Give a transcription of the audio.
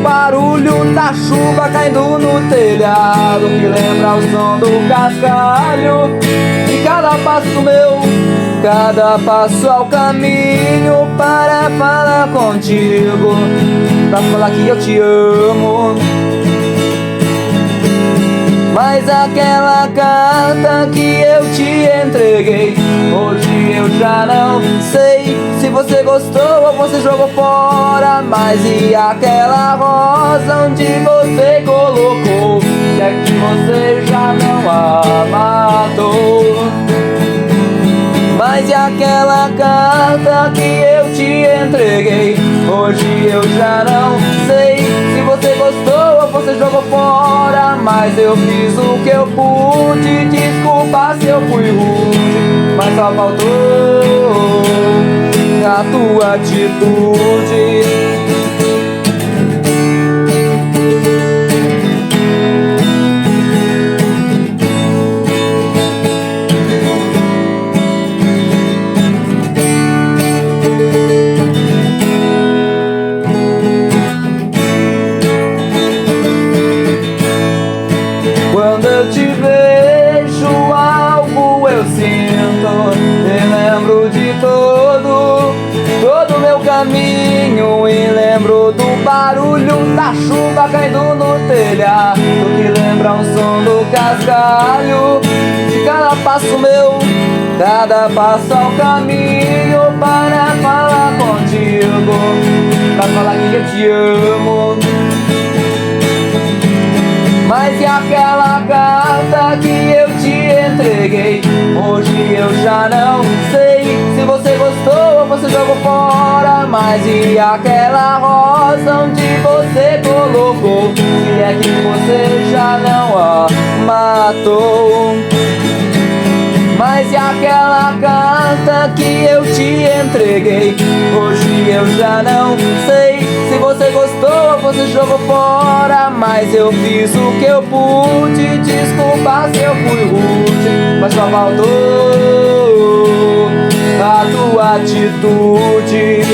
barulho da chuva caindo no telhado, que lembra o som do cascalho. E cada passo meu, cada passo ao caminho para falar contigo, pra falar que eu te amo. Mas aquela carta que eu te entreguei, hoje eu já não sei se você gostou ou você jogou fora. Mas e aquela rosa onde você colocou, se é que você já não a matou? Mas e aquela carta que eu te entreguei, hoje eu já não sei se você gostou ou você jogou fora. Mas eu fiz o que eu pude, desculpa se eu fui rude, mas só faltou a tua atitude. Quando eu te vejo, algo eu sinto. Me lembro de todo meu caminho, e lembro do barulho da chuva caindo no telhado, que lembra o som do cascalho. De cada passo meu, cada passo ao caminho para falar contigo, pra falar que eu te amo. Mas e aquela carta que eu te entreguei, hoje eu já não sei se você gostou ou você jogou fora. Mas e aquela rosa onde você colocou, se é que você já não a matou? Mas e aquela carta que eu te entreguei, hoje eu já não sei se você gostou ou você jogou fora. Mas eu fiz o que eu pude, desculpa se eu fui rude, mas só faltou a tua atitude.